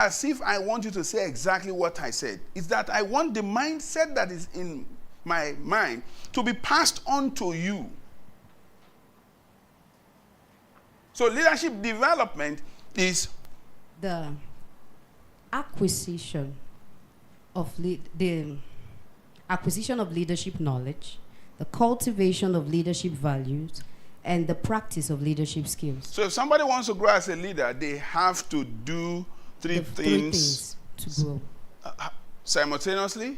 as if I want you to say exactly what I said. It's that I want the mindset that is in my mind to be passed on to you. So leadership development is the acquisition of the acquisition of leadership knowledge, the cultivation of leadership values, and the practice of leadership skills. So if somebody wants to grow as a leader, they have to do three things to grow. Simultaneously?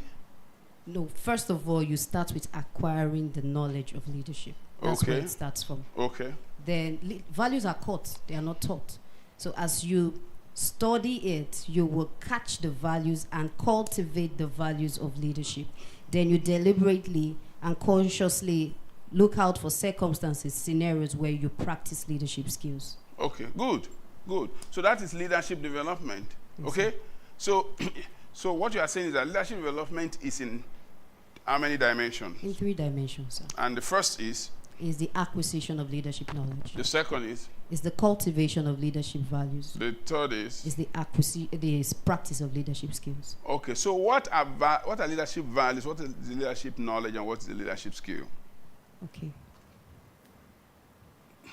No, first of all, you start with acquiring the knowledge of leadership. That's where it starts from. Okay. Then values are caught, they are not taught. So as you study it, you will catch the values and cultivate the values of leadership. Then you deliberately and consciously look out for circumstances, scenarios where you practice leadership skills. Okay, good. So that is leadership development. Okay? So what you are saying is that leadership development is in how many dimensions? In 3 dimensions, sir. And the first is the acquisition of leadership knowledge. The second is the cultivation of leadership values. The third is the practice of leadership skills. Okay, so what are leadership values? What is the leadership knowledge, and what is the leadership skill? Okay.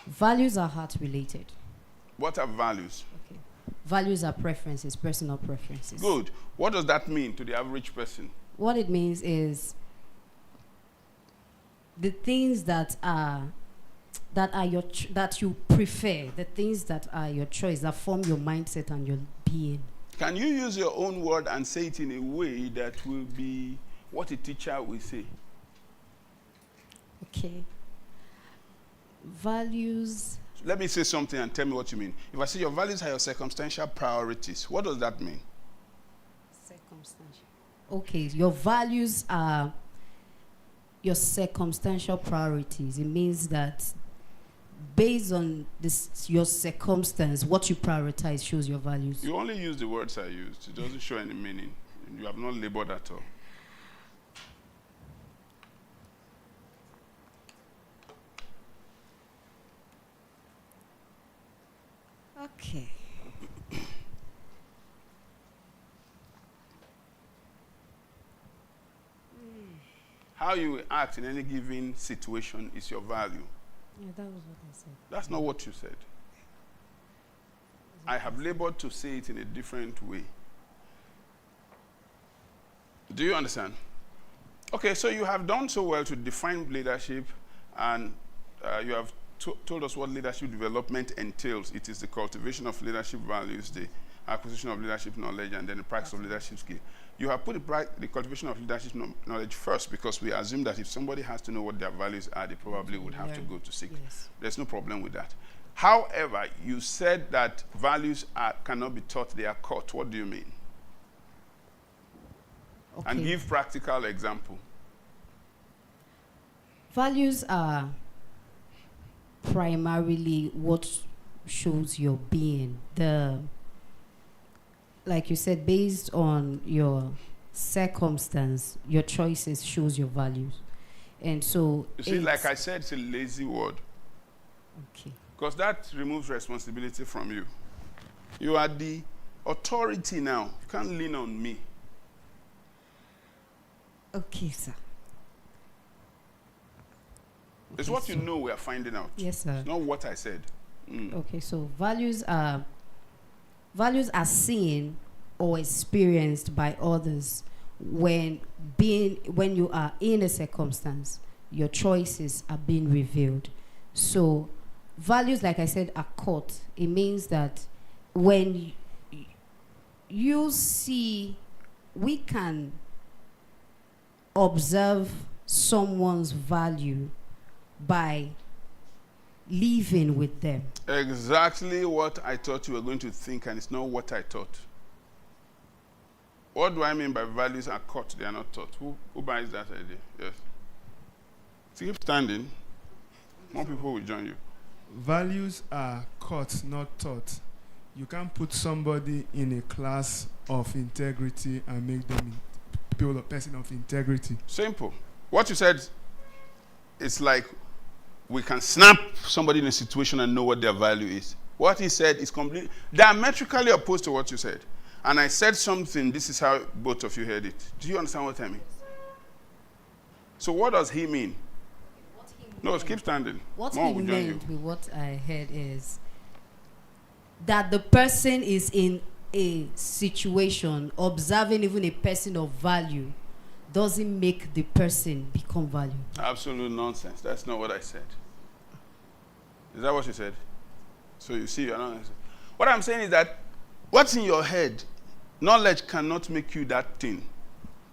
Values are heart related. What are values? Okay. Values are preferences, personal preferences. Good. What does that mean to the average person? What it means is the things that you prefer, the things that are your choice, that form your mindset and your being. Can you use your own word and say it in a way that will be what a teacher will say? Okay. Values. Let me say something and tell me what you mean. If I say your values are your circumstantial priorities, what does that mean? Circumstantial. Okay, your values are your circumstantial priorities. It means that based on your circumstance, what you prioritize shows your values. You only use the words I used. It doesn't show any meaning. You have not labored at all. Okay. How you act in any given situation is your value. Yeah, that was what I said. That's not what you said. I have labored to say it in a different way. Do you understand? Okay, so you have done so well to define leadership, and you have told us what leadership development entails. It is the cultivation of leadership values, the acquisition of leadership knowledge, and then the practice of leadership skill. You have put the cultivation of leadership knowledge first, because we assume that if somebody has to know what their values are, they probably would have to go to seek. Yes. There's no problem with that. However, you said that values cannot be taught, they are caught. What do you mean? Okay. And give practical example. Values are primarily what shows your being. Like you said, based on your circumstance, your choices shows your values. And so you see, like I said, it's a lazy word. Okay. Because that removes responsibility from you. You are the authority now. You can't lean on me. Okay, sir. It's okay, what you know we are finding out. Yes, sir. It's not what I said. Okay, so values are seen or experienced by others when you are in a circumstance. Your choices are being revealed. So values, like I said, are caught. It means that when you see, we can observe someone's value by living with them. Exactly what I thought you were going to think, and it's not what I thought. What do I mean by values are caught, they are not taught? Who buys that idea? Yes. So keep standing. More people will join you. Values are caught, not taught. You can't put somebody in a class of integrity and make them a person of integrity. Simple. What you said is like we can snap somebody in a situation and know what their value is. What he said is completely diametrically opposed to what you said. and I said something, this is how both of you heard it. Do you understand what I mean? So what does he mean? No, keep standing. What More he will join you. meant with what I heard is that the person is in a situation, observing even a person of value doesn't make the person become value. Absolute nonsense. That's not what I said. Is that what you said? So you see, you're not answering. What I'm saying is that what's in your head, knowledge cannot make you that thing.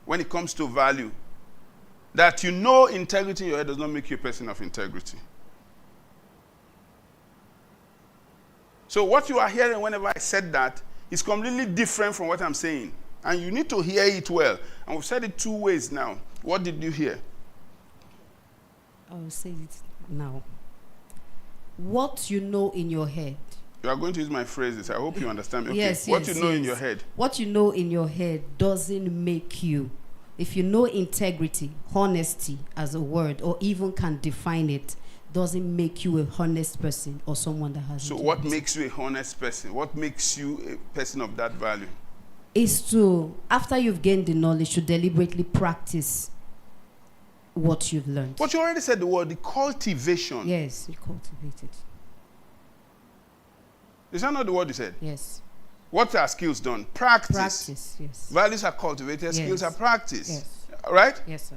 When it comes to value, that you know integrity in your head does not make you a person of integrity. So what you are hearing whenever I said that is completely different from what I'm saying. And you need to hear it well. And we've said it two ways now. What did you hear? I'll say it now. What you know in your head. You are going to use my phrases. I hope you understand me. Okay. Yes, what yes, you know in yes. your head. What you know in your head doesn't make you. If you know integrity, honesty as a word, or even can define it, doesn't make you a honest person or someone that has So integrity. what makes you a honest person? What makes you a person of that value? Is to, after you've gained the knowledge, to deliberately practice what you've learned. But you already said the word, the cultivation. Yes, you cultivate it. Is that not the word you said? Yes. What are skills done? Practice. Practice, yes. Values are cultivated, skills are Yes. practiced. Yes. Right? Yes, sir.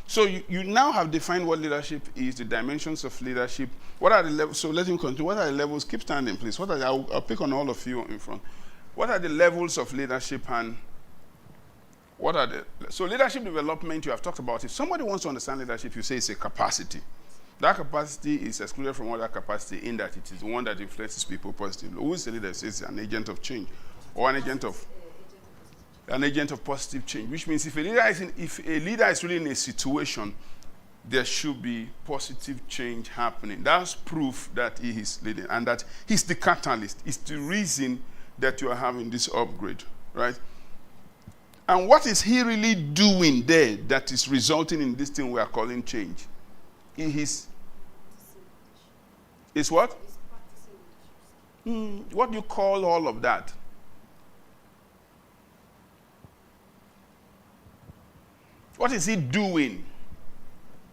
So you now have defined what leadership is, the dimensions of leadership. What are the levels? So let him continue. What are the levels? Keep standing, please. What are I'll pick on all of you in front. What are the levels of leadership, and what are the... So leadership development, you have talked about. If somebody wants to understand leadership, you say it's a capacity. That capacity is excluded from other capacity in that it is the one that influences people positively. Who is the leader? It's an agent of change, or an agent of positive change. Which means if a leader is really in a situation, there should be positive change happening. That's proof that he is leading, and that he's the catalyst. It's the reason that you are having this upgrade, right? And what is he really doing there that is resulting in this thing we are calling change? Is what? What do you call all of that? What is he doing?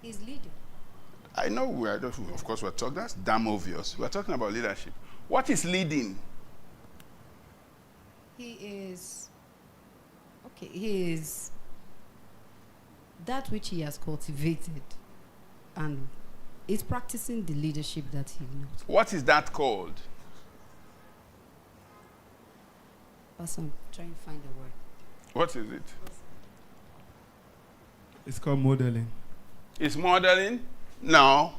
He's leading. I know of course we're talking, that's damn obvious. We're talking about leadership. What is leading? He is that which he has cultivated, and is practicing the leadership that he knows. What is that called? Also, I'm trying to find a word. What is it? It's called modeling. It's modeling? No.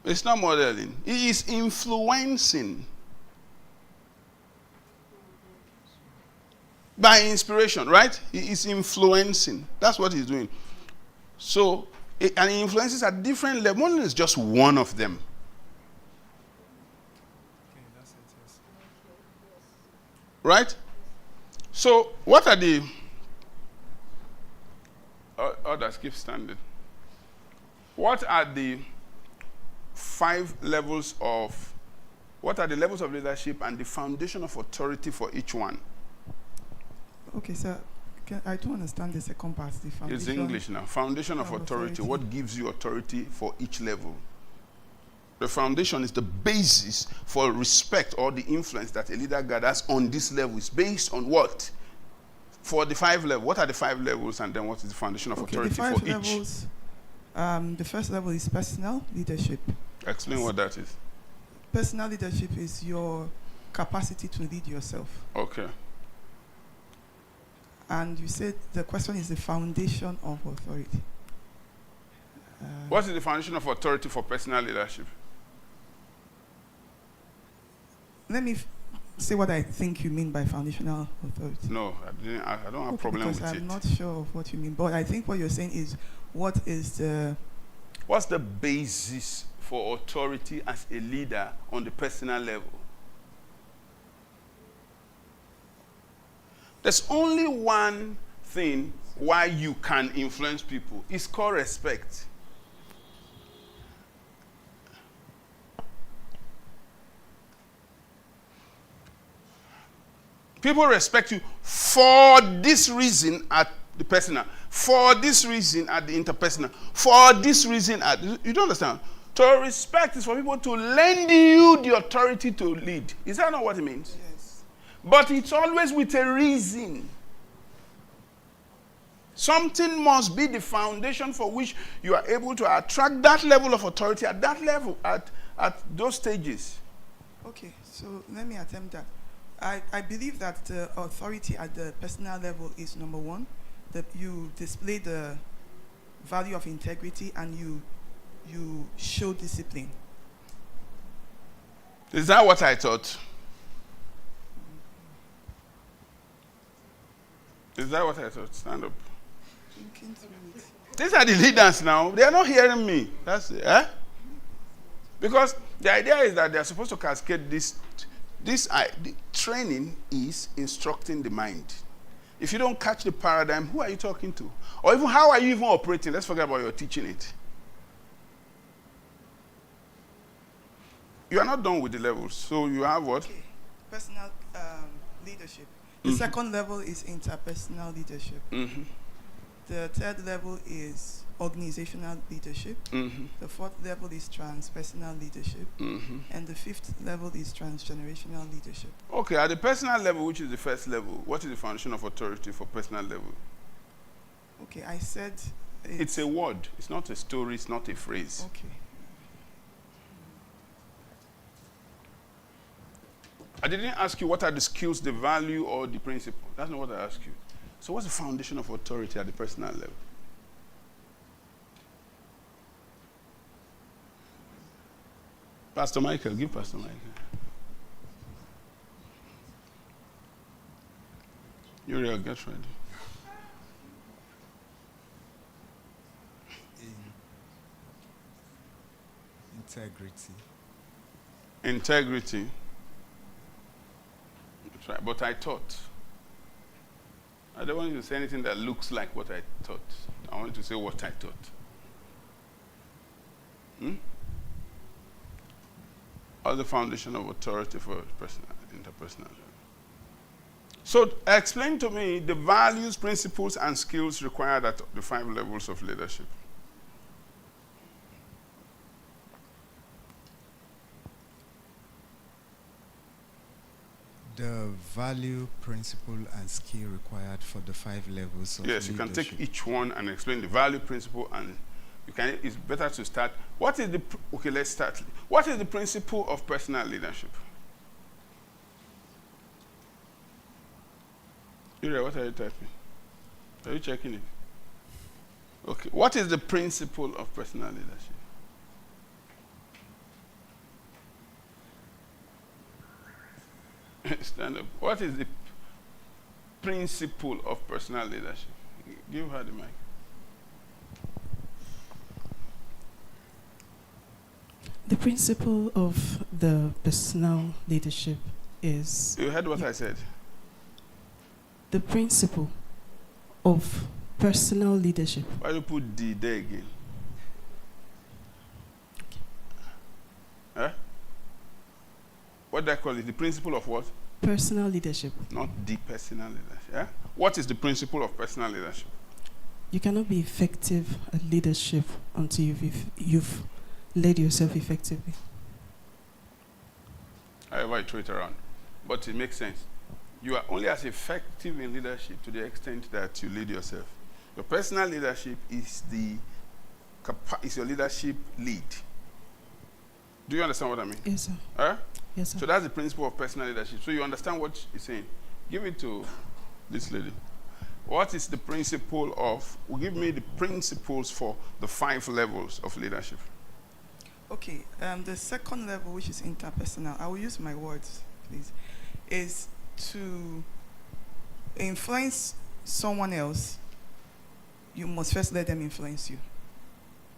It's not modeling. He is influencing. By inspiration, right? He is influencing. That's what he's doing. So, and he influences at different levels. Modeling is just one of them. Okay, that's it, yes. Right? So, what are the... Others keep standing. What are the 5 levels of... What are the levels of leadership and the foundation of authority for each one? Okay, sir. I don't understand the second part. The foundation. It's English now. Foundation of of authority. authority. What gives you authority for each level? The foundation is the basis for respect or the influence that a leader gathers on this level. It's based on what? For the 5 levels. What are the 5 levels, and then what is the foundation of Okay, authority the 5 for levels. The first level is personal leadership. each? Explain what that is. Personal leadership is your capacity to lead yourself. Okay. And you said the question is the foundation of authority. What is the foundation of authority for personal leadership? Let me say what I think you mean by foundational authority. No, I don't have a problem because with I'm it. not sure of what you mean. But I think what you're saying is, what is the... What's the basis for authority as a leader on the personal level? There's only one thing why you can influence people. It's called respect. People respect you for this reason at the personal, for this reason at the interpersonal, for this reason at... You don't understand? To respect is for people to lend you the authority to lead. Is that not what it means? Yes. But it's always with a reason. Something must be the foundation for which you are able to attract that level of authority at that level, at those stages. Okay, so let me attempt that. I believe that the authority at the personal level is number one, that you display the value of integrity and you show discipline. Is that what I thought? Is that what I thought? Stand up. Thinking through it. These are the leaders now. They are not hearing me. That's it. Eh? Because the idea is that they are supposed to cascade this. The training is instructing the mind. If you don't catch the paradigm, who are you talking to? Or even how are you even operating? Let's forget about your teaching it. You are not done with the levels. So you have what? Okay. Personal leadership. The second level is interpersonal leadership. Mm-hmm. The third level is organizational leadership. Mm-hmm. The fourth level is transpersonal leadership. Mm-hmm. And the fifth level is transgenerational leadership. Okay, at the personal level, which is the first level, what is the foundation of authority for personal level? Okay, I said It's a word. It's not a story. It's not a phrase. Okay. I didn't ask you what are the skills, the value, or the principle. That's not what I asked you. So what's the foundation of authority at the personal level? Pastor Michael, give Pastor Michael. Uriel, get ready. Integrity. Integrity. That's right. But I thought. I don't want you to say anything that looks like what I thought. I want you to say what I thought. Or the foundation of authority for personal, interpersonal level. So explain to me the values, principles, and skills required at the 5 levels of leadership. The value, principle, and skill required for the 5 levels of Yes, leadership. you can take each one and explain the value, principle, and you can. It's better to start. What is the? Okay, let's start. What is the principle of personal leadership? Ira, what are you typing? Are you checking it? Okay. What is the principle of personal leadership? Stand up. What is the principle of personal leadership? Give her the mic. The principle of the personal leadership is... You heard what I said? The principle of personal leadership. Why do you put D there again? Huh? What do I call it? The principle of what? Personal leadership. Not the personal leadership. Yeah? What is the principle of personal leadership? You cannot be effective at leadership until you've led yourself effectively. However I throw it around. But it makes sense. You are only as effective in leadership to the extent that you lead yourself. Your personal leadership is your leadership lead. Do you understand what I mean? Yes, sir. Huh? Yes, sir. So that's the principle of personal leadership. So you understand what he's saying. Give it to this lady. What is the principle of, give me the principles for the 5 levels of leadership. Okay, the second level, which is interpersonal, I will use my words, please, is to influence someone else. You must first let them influence you.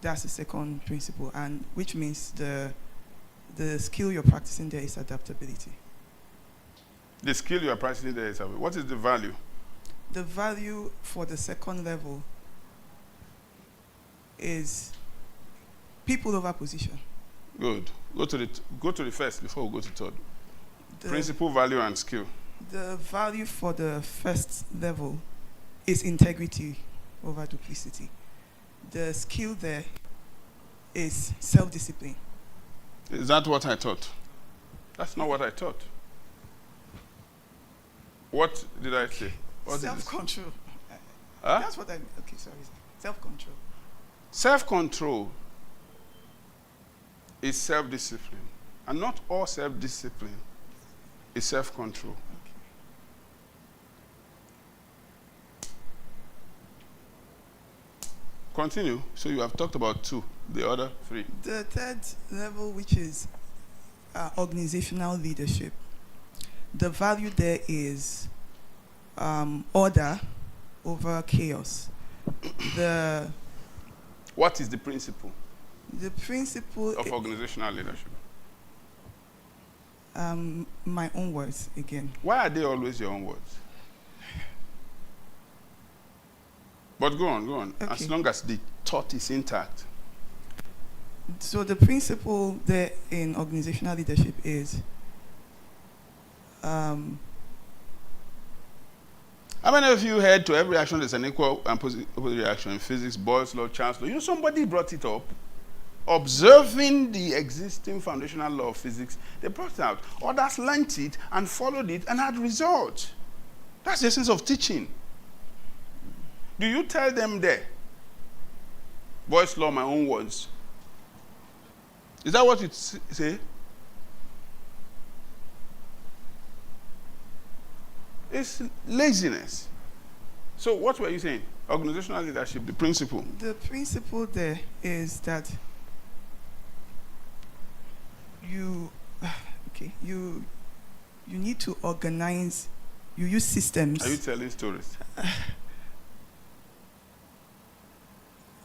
That's the second principle, and which means the skill you're practicing there is adaptability. The skill you are practicing there is, what is the value? The value for the second level is people over position. Good. Go to the first before we go to third. The Principle, value, and skill. The value for the first level is integrity over duplicity. The skill there is self-discipline. Is that what I taught? That's not what I taught. What did I say? What is this? Self-control. Huh? That's what I. Okay, sorry. Self-control. Self-control is self-discipline. And not all self-discipline is self-control. Okay. Continue. So you have talked about 2, the other 3. The third level, which is organizational leadership, the value there is order over chaos. What is the principle The principle, of organizational leadership? my own words again. Why are they always your own words? But go on, go on. Okay. As long as the thought is intact. So the principle there in organizational leadership is How many of you heard to every action there's an equal and opposite reaction in physics, Boyle's law, Charles' law? You know, somebody brought it up. Observing the existing foundational law of physics, they brought it out. Others learnt it and followed it and had results. That's the essence of teaching. Do you tell them there? Boyle's law, my own words. Is that what you say? It's laziness. So what were you saying? Organizational leadership, the principle. the principle there is that you need to organize. You use systems. Are you telling stories?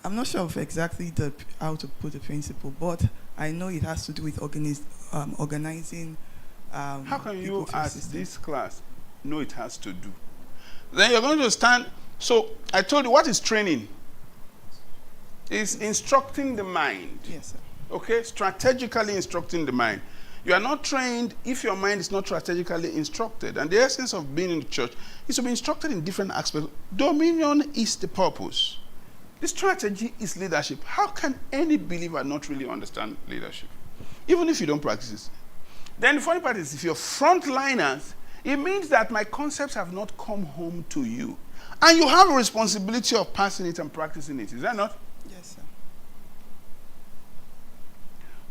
I'm not sure of exactly how to put the principle, but I know it has to do with organizing. How can you, people through as systems. this class, know it has to do? Then you're going to stand. So I told you, what is training? It's instructing the mind. Yes, sir. Okay? Strategically instructing the mind. You are not trained if your mind is not strategically instructed. And the essence of being in the church is to be instructed in different aspects. Dominion is the purpose. The strategy is leadership. How can any believer not really understand leadership? Even if you don't practice it. Then the funny part is, if you're frontliners, it means that my concepts have not come home to you. And you have a responsibility of passing it and practicing it. Is that not? Yes, sir.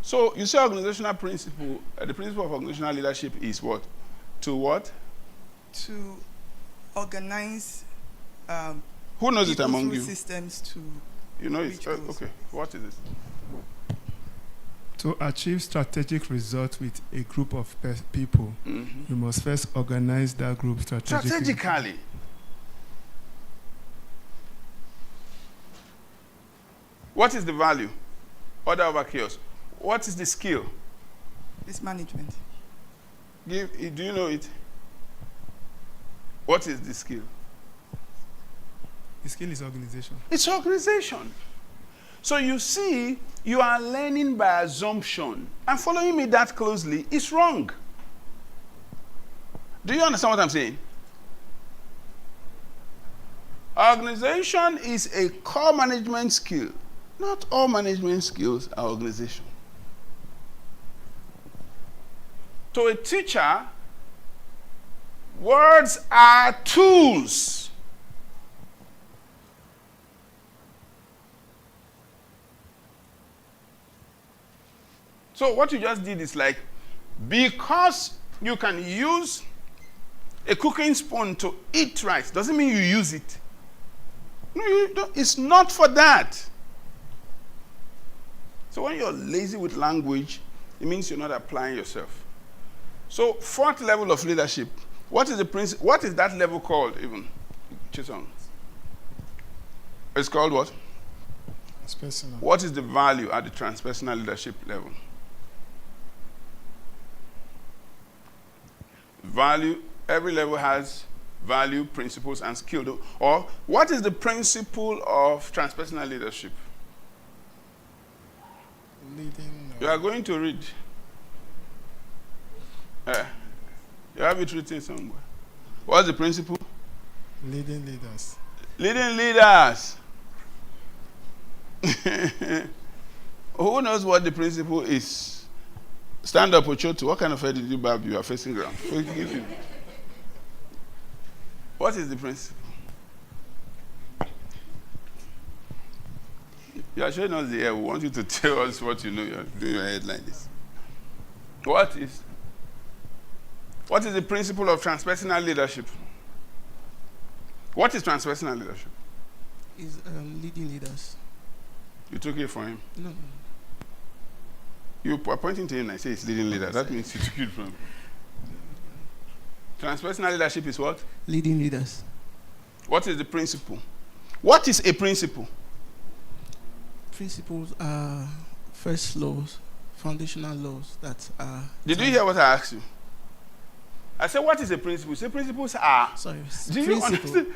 So you say organizational principle, the principle of organizational leadership is what? To what? To organize. Who knows it people among through you? systems to. You know it. Reach goals. Okay. What is it? To achieve strategic results with a group of people, you must first organize that group strategically. Strategically. What is the value? Order over chaos. What is the skill? This management. Do you know it? What is the skill? The skill is organization. It's organization. So you see, you are learning by assumption. And following me that closely is wrong. Do you understand what I'm saying? Organization is a core management skill. Not all management skills are organization. To a teacher, words are tools. So what you just did is like, because you can use a cooking spoon to eat rice, doesn't mean you use it. No, you don't. It's not for that. So when you're lazy with language, it means you're not applying yourself. So fourth level of leadership, what is the principle? What is that level called even? Chisong. It's called what? Transpersonal. What is the value at the transpersonal leadership level? Value, every level has value, principles, and skill. Or what is the principle of transpersonal leadership? Leading. You are going to read. You have it written somewhere. What's the principle? Leading leaders. Leading leaders. Who knows what the principle is? Stand up, Ochoto. What kind of head did you bob? You are facing ground. What is the principle? You are showing us the air. We want you to tell us what you know. You are doing your head like this. What is the principle of transpersonal leadership? What is transpersonal leadership? Is leading leaders. You took it from him. No. You are pointing to him and I say it's leading leader. That means you took it from him. Transpersonal leadership is what? Leading leaders. What is the principle? What is a principle? Principles are first laws, foundational laws that are. Did you hear what I asked you? I said, what is a principle? Say principles are. Sorry. Do you understand?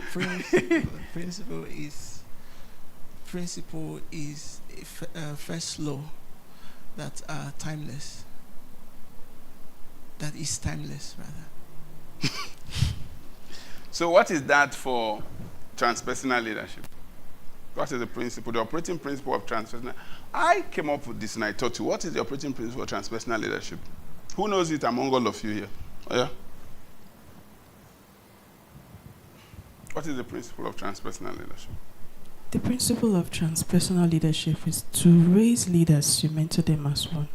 Principle is a first law that are timeless. That is timeless, rather. So what is that for transpersonal leadership? What is the principle, the operating principle of transpersonal? I came up with this and I taught you, what is the operating principle of transpersonal leadership? Who knows it among all of you here? Oh, yeah? What is the principle of transpersonal leadership? The principle of transpersonal leadership is to raise leaders, you mentor them as one.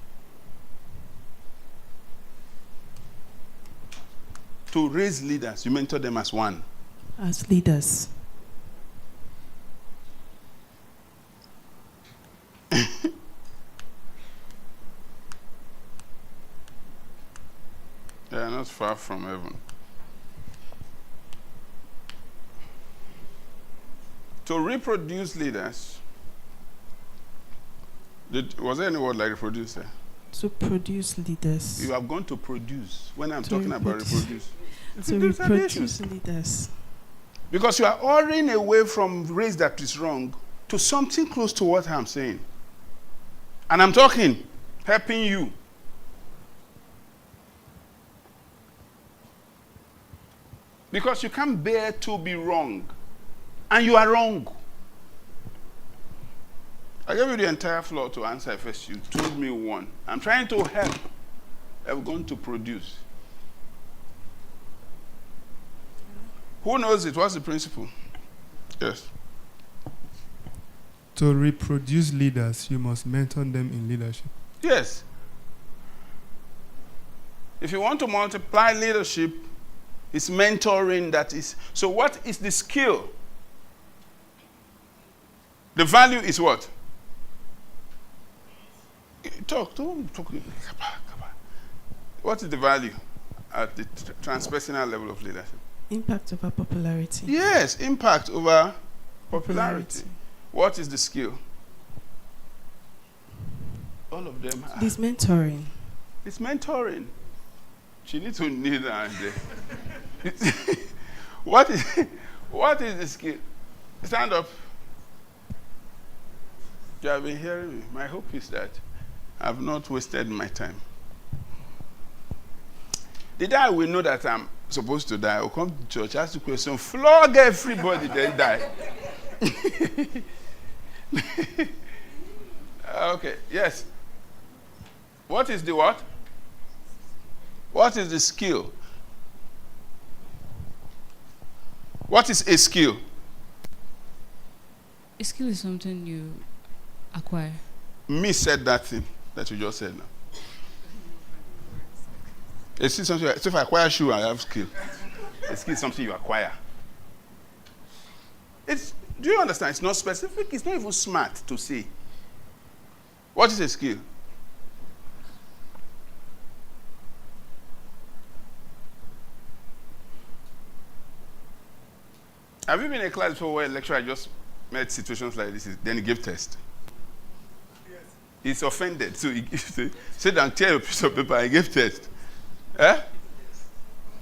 To raise leaders, you mentor them as one. As leaders. They are not far from heaven. To reproduce leaders, was there any word like reproduce there? To produce leaders. You have gone to produce when I'm talking about reproduce. To reproduce leaders. Because you are ordering away from race that is wrong to something close to what I'm saying. And I'm talking, helping you. Because you can't bear to be wrong. And you are wrong. I gave you the entire floor to answer first. You told me one. I'm trying to help. I'm going to produce. Who knows it? What's the principle? Yes. To reproduce leaders, you must mentor them in leadership. Yes. If you want to multiply leadership, it's mentoring that is. So what is the skill? The value is what? Talk. What is the value at the transpersonal level of leadership? Impact over popularity. Yes, impact over popularity. What is the skill? All of them are. This mentoring. It's mentoring. She needs to kneel down there. What is the skill? Stand up. You have been hearing me. My hope is that I've not wasted my time. The day I will know that I'm supposed to die, I'll come to church, ask the question, flog everybody, then die. Okay, yes. What is the what? What is the skill? What is a skill? A skill is something you acquire. Me said that thing that you just said now. A skill is something. So if I acquire shoe, I have skill. A skill is something you acquire. Do you understand? It's not specific. It's not even smart to say. What is a skill? Have you been in a class before where a lecturer just met situations like this, then he gave test? Yes. He's offended, so he sit down, tear a piece of paper, and gave test. Eh?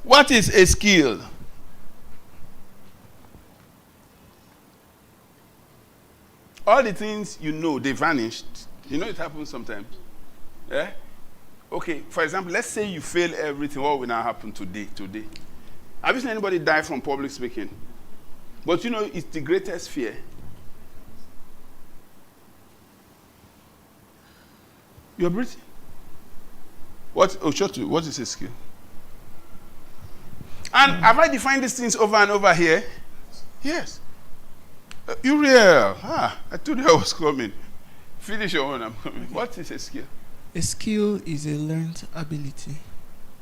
What is a skill? All the things you know, they vanished. You know it happens sometimes. Yeah? Okay, for example, let's say you fail everything. What will now happen today? Have you seen anybody die from public speaking? But you know, it's the greatest fear. You're breathing. What is a skill? And have I defined these things over and over here? Yes. Uriel. I told you I was coming. Finish your own, I'm coming. What is a skill? A skill is a learned ability.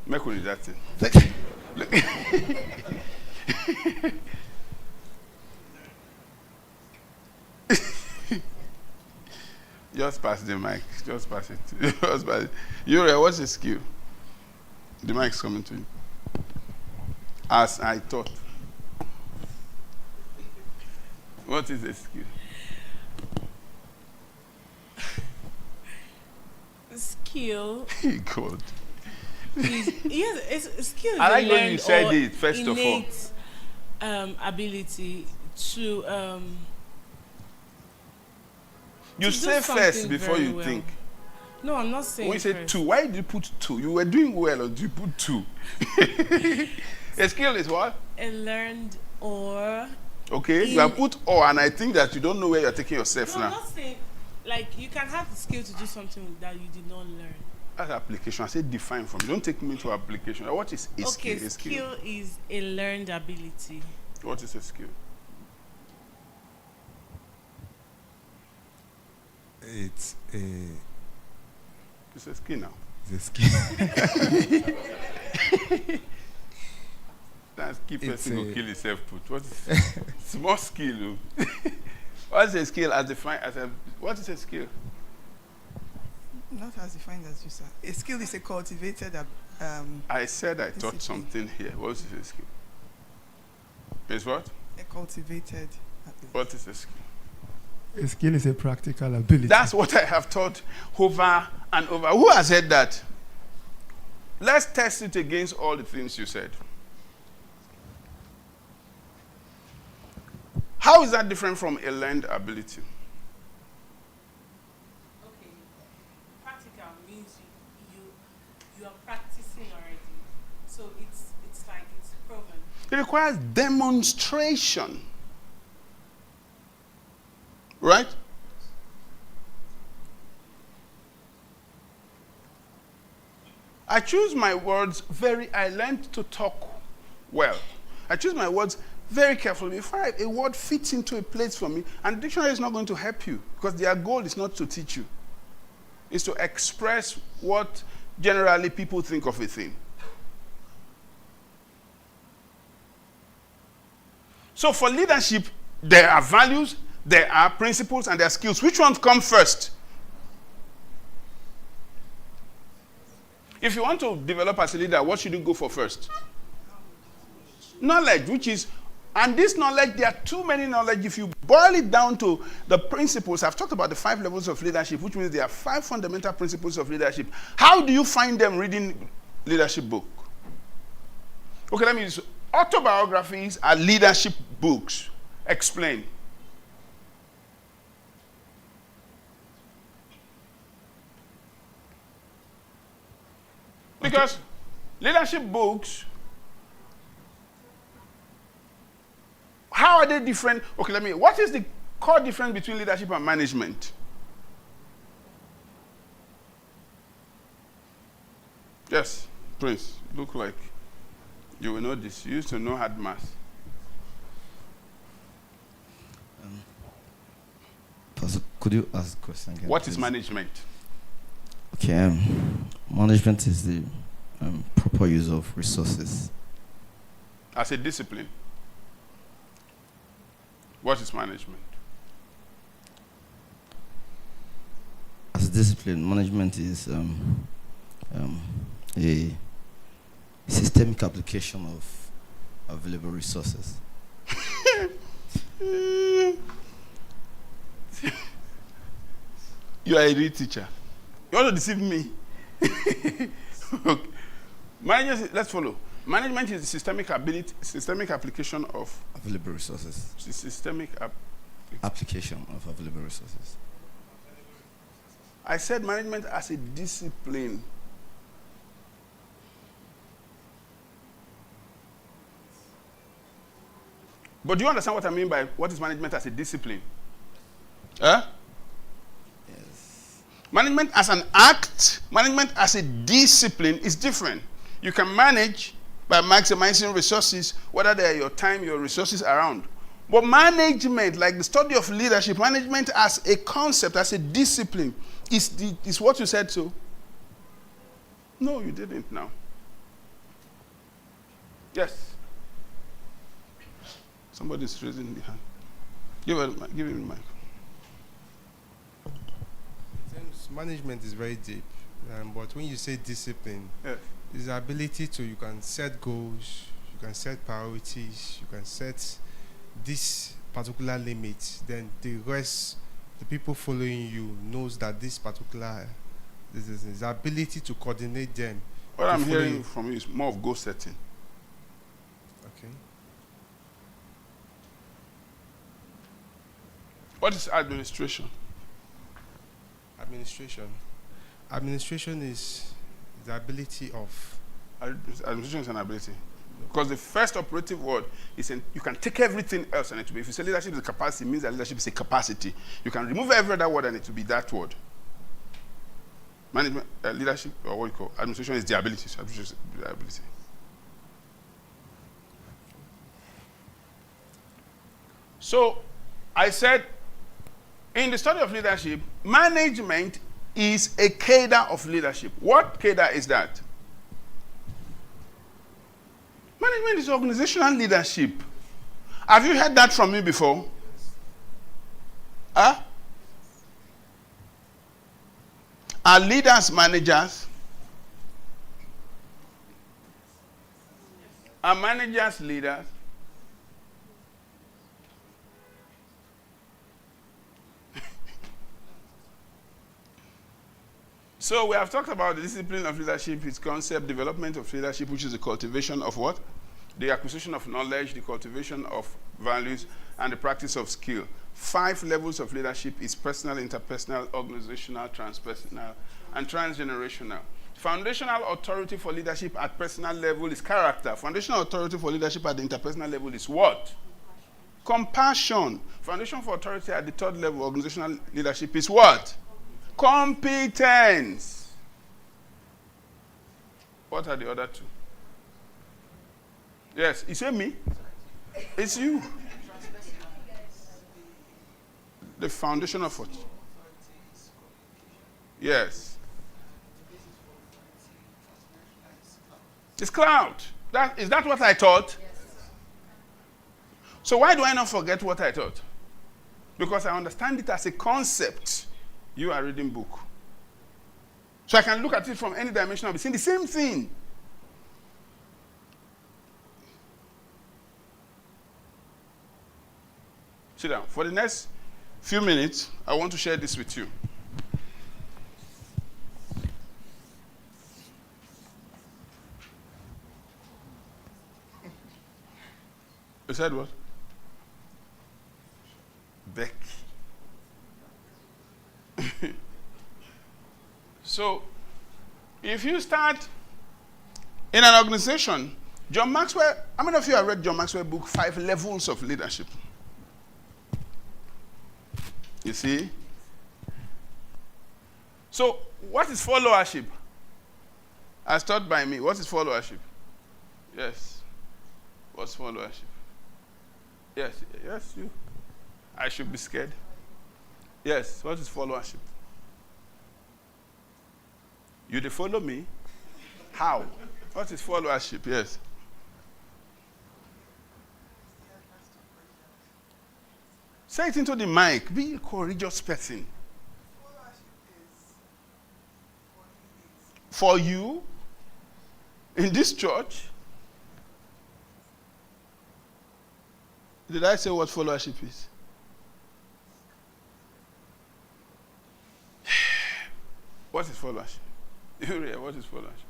Make one that thing. Just pass the mic. Just pass it. Just pass it. Uriel, what's a skill? The mic's coming to you. As I thought. What is a skill? Skill. God. Yes, a skill is I like a when you learned said or it, first of all. innate, ability to You to do say first something before very you well. think. No, I'm not saying When you say first. two, why did you put two? You were doing well, or did you put two? A skill is what? A learned or Okay, you have put or, and I think that you don't know where you're taking yourself no, I'm now. not saying like you can have the skill to do something that you did not learn. That's application. I said define from you. Don't take me to application. What is a skill? Okay, A skill. skill is a learned ability. What is a skill? It's It's a skill now. a skill. That's key It's person who a- kill himself put. What is small skill? Oh. What is a skill as defined as a what is a skill? Not as defined as you said. A skill is a cultivated I said I taught Discipline. something here. What is a skill? Is what? a cultivated ability. What is a skill? A skill is a practical ability. That's what I have taught over and over. Who has said that? Let's test it against all the things you said. How is that different from a learned ability? Okay, practical means you are practicing already, so it's like it's proven. It requires demonstration. Right? I choose my words I learned to talk well. I choose my words very carefully. Before a word fits into a place for me, and dictionary is not going to help you because their goal is not to teach you. It's to express what generally people think of a thing. So for leadership, there are values, there are principles, and there are skills. Which ones come first? If you want to develop as a leader, what should you go for first? Knowledge, which is, and this knowledge, there are too many knowledge. If you boil it down to the principles, I've talked about the 5 levels of leadership, which means there are 5 fundamental principles of leadership. How do you find them reading leadership book? Okay, let me use autobiographies are leadership books. Explain. Because leadership books, how are they different? Okay, what is the core difference between leadership and management? Yes, Prince, look like you will know this. You used to know hard math. Pastor, could you ask the question again? What is please? management? Okay, management is the proper use of resources. As a discipline. What is management? As a discipline, management is a systemic application of available resources. You are a real teacher. You want to deceive me? Okay. Management, let's follow. Management is the systemic application of Available resources. Application of available resources. I said management as a discipline. But do you understand what I mean by what is management as a discipline? Huh? Yes. Management as an act, management as a discipline is different. You can manage by maximizing resources, whether they are your time, your resources around. But management, like the study of leadership, management as a concept, as a discipline, is what you said so. No, you didn't now. Yes. Somebody's raising the hand. Give him the mic. Management is very deep, but when you say discipline, Yes. it's the ability to, you can set goals, you can set priorities, you can set this particular limit, then the rest, the people following you knows that this particular, this is the ability to coordinate them. What to I'm follow hearing you. from you is more of goal setting. Okay. What is administration? Administration is the ability of, Administration is an ability. Because the first operative word is you can take everything else and it will be. If you say leadership is a capacity, it means that leadership is a capacity. You can remove every other word and it will be that word. Management, leadership, or what you call administration is the ability. So administration is the ability. So I said, in the study of leadership, management is a cadre of leadership. What cadre is that? Management is organizational leadership. Have you heard that from me before? Huh? Are leaders managers? Are managers leaders? So we have talked about the discipline of leadership, its concept, development of leadership, which is the cultivation of what? The acquisition of knowledge, the cultivation of values, and the practice of skill. 5 levels of leadership is personal, interpersonal, organizational, transpersonal, and transgenerational. Foundational authority for leadership at personal level is character. Foundational authority for leadership at the interpersonal level is what? Compassion. Foundation for authority at the 3rd level, organizational leadership, is what? Competence. What are the other 2? Yes, you say me? It's you. The foundation of what? Yes. It's cloud. Is that what I taught? So why do I not forget what I taught? Because I understand it as a concept. You are reading book. So I can look at it from any dimension and be seeing the same thing. Sit down. For the next few minutes, I want to share this with you. You said what? Becky. So, if you start in an organization, John Maxwell, how many of you have read John Maxwell's book, 5 Levels of Leadership? You see? So, what is followership? As taught by me, what is followership? Yes. What's followership? Yes, you. I should be scared. Yes, what is followership? You dey follow me? How? What is followership? Yes. Say it into the mic. Be a courageous person. For you, in this church, did I say what followership is? What is followership? What is followership?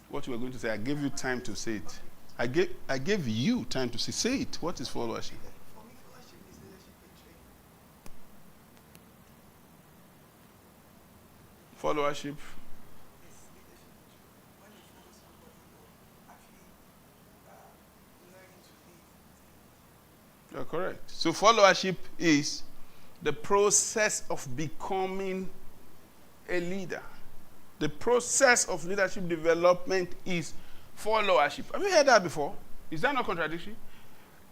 What you were going to say, I gave you time to say it. I gave you time to say it. What is followership? Followership. You're correct. So followership is the process of becoming a leader. The process of leadership development is followership. Have you heard that before? Is that not contradictory?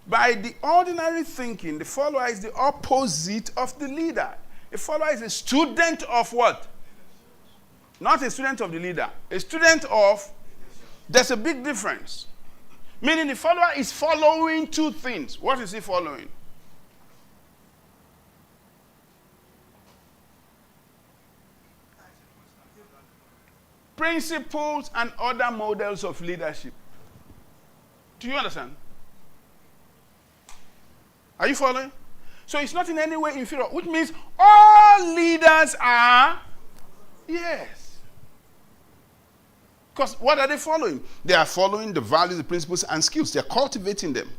By the ordinary thinking, the follower is the opposite of the leader. A follower is a student of what? Not a student of the leader. A student of, there's a big difference. Meaning the follower is following two things. What is he following? Principles and other models of leadership. Do you understand? Are you following? So it's not in any way inferior, which means all leaders are, yes. Because what are they following? They are following the values, the principles, and skills. They are cultivating them.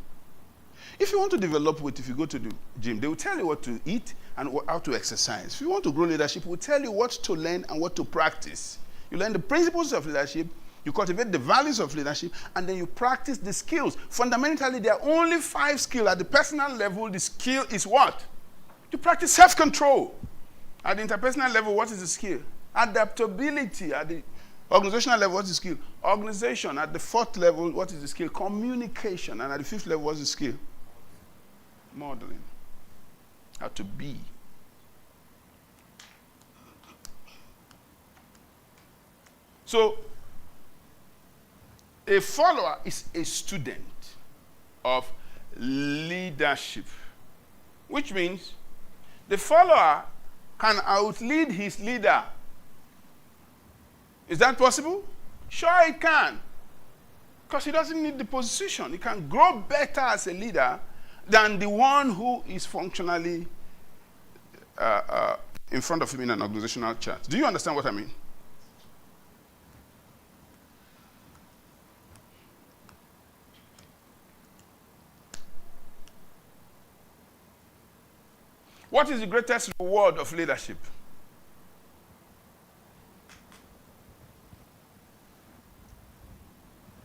If you want to develop weight, if you go to the gym, they will tell you what to eat and how to exercise. If you want to grow leadership, we'll tell you what to learn and what to practice. You learn the principles of leadership, you cultivate the values of leadership, and then you practice the skills. Fundamentally, there are only 5 skills. At the personal level, the skill is what? You practice self-control. At the interpersonal level, what is the skill? Adaptability. At the organizational level, what is the skill? Organization. At the 4th level, what is the skill? Communication. And at the 5th level, what is the skill? Modeling. How to be. So, a follower is a student of leadership, which means the follower can outlead his leader. Is that possible? Sure, it can. Because he doesn't need the position. He can grow better as a leader than the one who is functionally in front of him in an organizational chart. Do you understand what I mean? What is the greatest reward of leadership?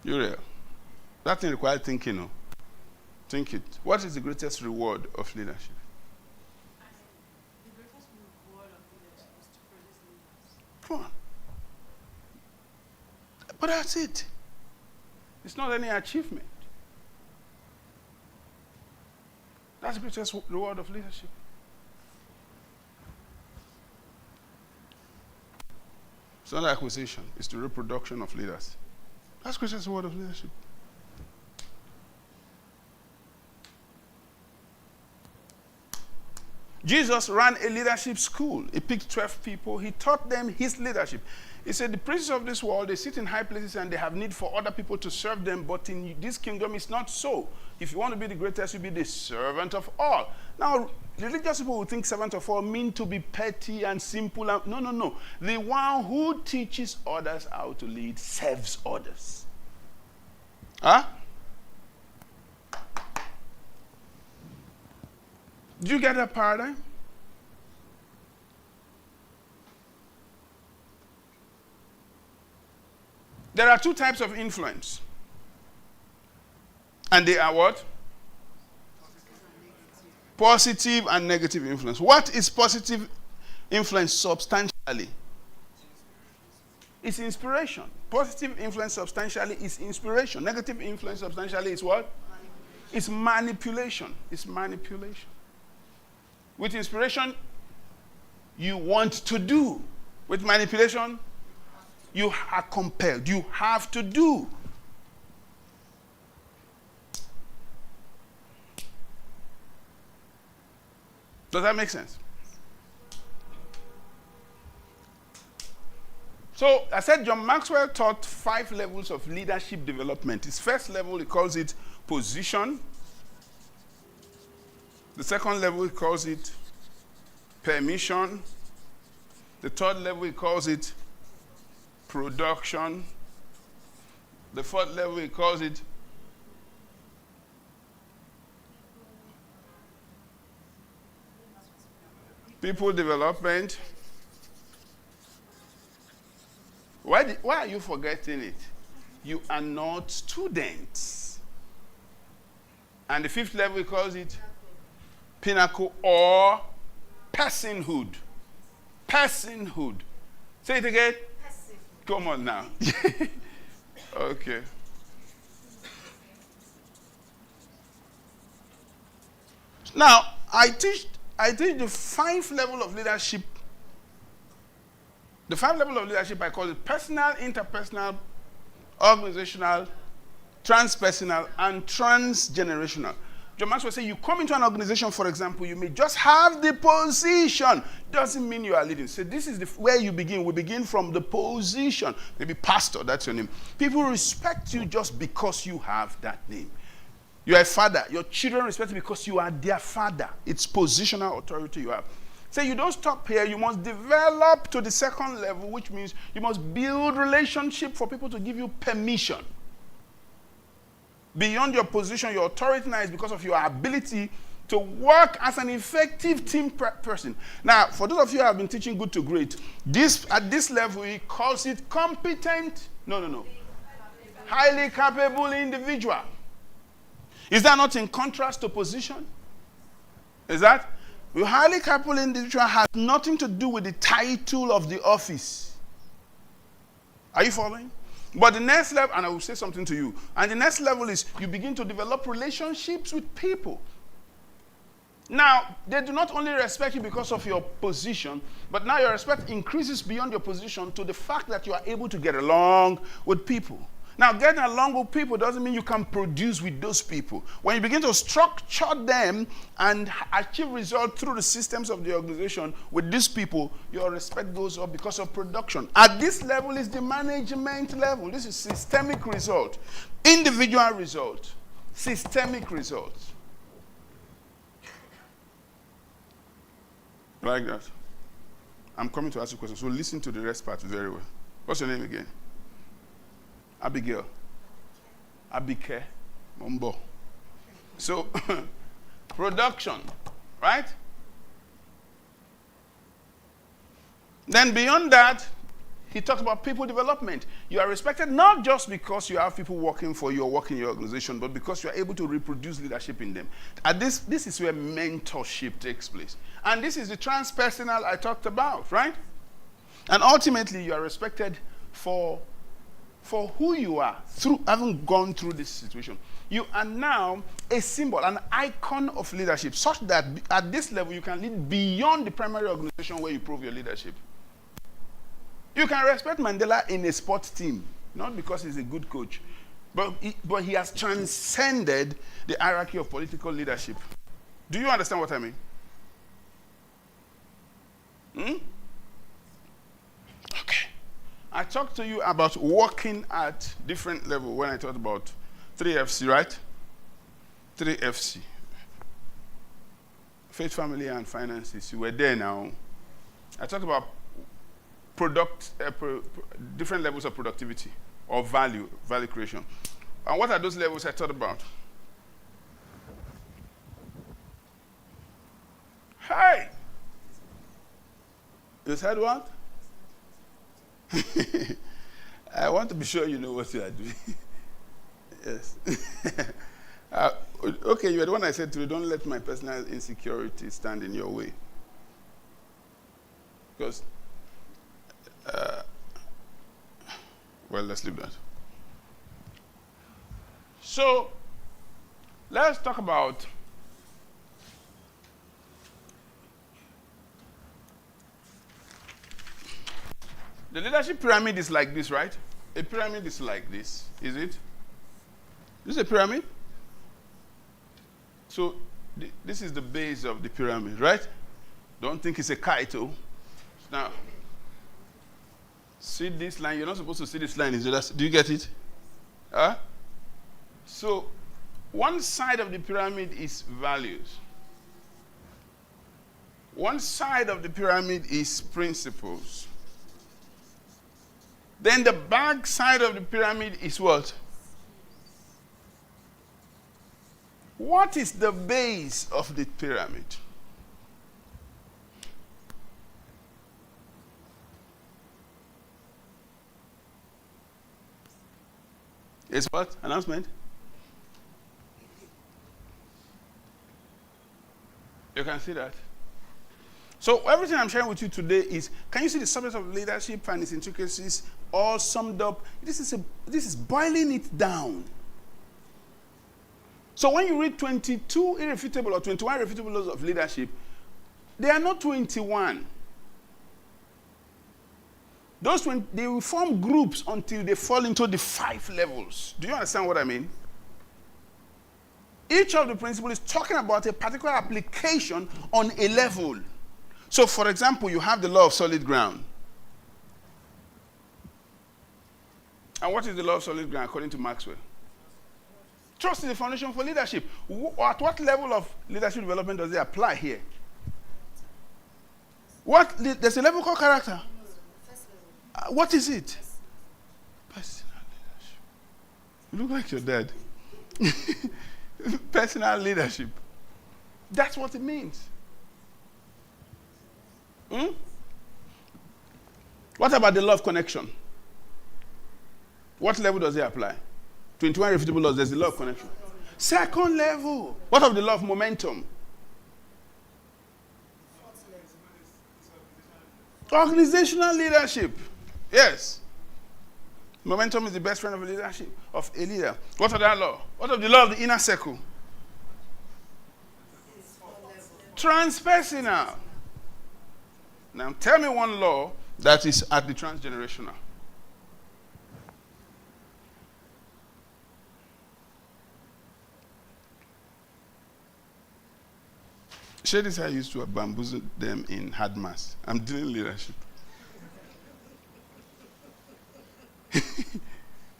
Uriel, that thing requires thinking. No? Think it. What is the greatest reward of leadership? The greatest reward of leadership is to produce leaders. Come on. But that's it. It's not any achievement. That's the greatest reward of leadership. It's not acquisition, it's the reproduction of leaders. That's the greatest reward of leadership. Jesus ran a leadership school. He picked 12 people. He taught them his leadership. He said, the princes of this world, they sit in high places and they have need for other people to serve them, but in this kingdom, it's not so. If you want to be the greatest, you be the servant of all. Now, religious people will think servant of all mean to be petty and simple. No, no, no. The one who teaches others how to lead serves others. Huh? Do you get that paradigm? There are 2 types of influence. And they are what? Positive and negative influence. What is positive influence substantially? It's inspiration. Positive influence substantially is inspiration. Negative influence substantially is what? It's manipulation. It's manipulation. With inspiration, you want to do. With manipulation, you are compelled. You have to do. Does that make sense? So, I said John Maxwell taught 5 levels of leadership development. His first level, he calls it position. The second level, he calls it permission. The third level, he calls it production. The 4th level, he calls it people development. Why are you forgetting it? You are not students. And the fifth level, he calls it pinnacle or personhood. Personhood. Say it again. Come on now. Okay. Now, I teach the 5 level of leadership. The 5 level of leadership I call it personal, interpersonal, organizational, transpersonal, and transgenerational. John Maxwell said you come into an organization, for example, you may just have the position. Doesn't mean you are leading. So this is where you begin. We begin from the position. Maybe pastor, that's your name. People respect you just because you have that name. You are a father. Your children respect you because you are their father. It's positional authority you have. So you don't stop here. You must develop to the 2nd level, which means you must build relationship for people to give you permission. Beyond your position, your authority now is because of your ability to work as an effective team person. Now, for those of you who have been teaching good to great, at this level, he calls it competent, highly capable individual. Is that not in contrast to position? Is that? Your highly capable individual has nothing to do with the title of the office. Are you following? But the next level, and I will say something to you, and the next level is you begin to develop relationships with people. Now, they do not only respect you because of your position, but now your respect increases beyond your position to the fact that you are able to get along with people. Now, getting along with people doesn't mean you can produce with those people. When you begin to structure them and achieve results through the systems of the organization with these people, your respect goes up because of production. At this level is the management level. This is systemic result. Individual result. Systemic results. Like that. I'm coming to ask you a question, so listen to the rest part very well. What's your name again? Abigail. Abike. Mombo. So, production, right? Then beyond that, he talks about people development. You are respected not just because you have people working for you or working in your organization, but because you are able to reproduce leadership in them. And this is where mentorship takes place. And this is the transpersonal I talked about, right? And ultimately, you are respected for who you are, through having gone through this situation. You are now a symbol, an icon of leadership, such that at this level you can lead beyond the primary organization where you prove your leadership. You can respect Mandela in a sports team, not because he's a good coach, but he has transcended the hierarchy of political leadership. Do you understand what I mean? Okay. I talked to you about working at different level when I talked about 3FC, right? 3FC. Faith, family, and finances. You were there now. I talked about different levels of productivity or value creation. And what are those levels I talked about? Hey! You said what? I want to be sure you know what you are doing. Yes. Okay, you are the one I said to you, don't let my personal insecurity stand in your way. Because, well, let's leave that. So, let's talk about the leadership pyramid is like this, right? A pyramid is like this, is it? This is a pyramid? So this is the base of the pyramid, right? Don't think it's a kite, oh. Now, see this line? You're not supposed to see this line. Do you get it? Huh? So one side of the pyramid is values. One side of the pyramid is principles. Then the back side of the pyramid is what? What is the base of the pyramid? It's what? Announcement? You can see that. So everything I'm sharing with you today is, can you see the subject of leadership and its intricacies all summed up? This is boiling it down. So when you read 22 irrefutable or 21 irrefutable laws of leadership, they are not 21. They will form groups until they fall into the 5 levels. Do you understand what I mean? Each of the principles is talking about a particular application on a level. So, for example, you have the law of solid ground. And what is the law of solid ground according to Maxwell? Trust is the foundation for leadership. At what level of leadership development does it apply here? There's a level called character. What is it? Personal leadership. You look like your dad. Personal leadership. That's what it means. What about the law of connection? What level does it apply? 21 irrefutable laws, there's the law of connection. Second level. What of the law of momentum? Organizational leadership. Yes. Momentum is the best friend of leadership, of a leader. What of that law? What of the law of the inner circle? Transpersonal. Now tell me one law that is at the transgenerational. Shady I used to bamboozle them in hard mass. I'm doing leadership.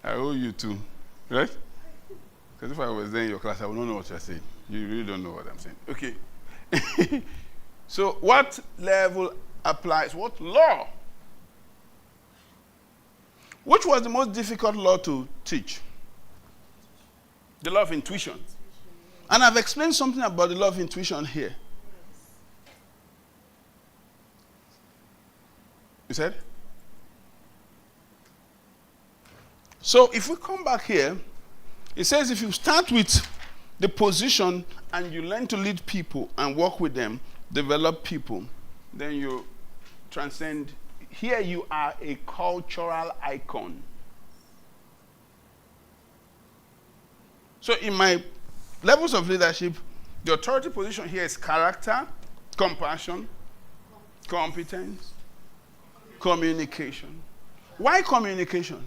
I owe you too, right? Because if I was there in your class, I would not know what you're saying. You really don't know what I'm saying. Okay. So what level applies? What law? Which was the most difficult law to teach? The law of intuition. And I've explained something about the law of intuition here. You said? So if we come back here, it says if you start with the position and you learn to lead people and work with them, develop people, then you transcend. Here you are a cultural icon. So in my levels of leadership, the authority position here is character, compassion, competence, communication. Why communication?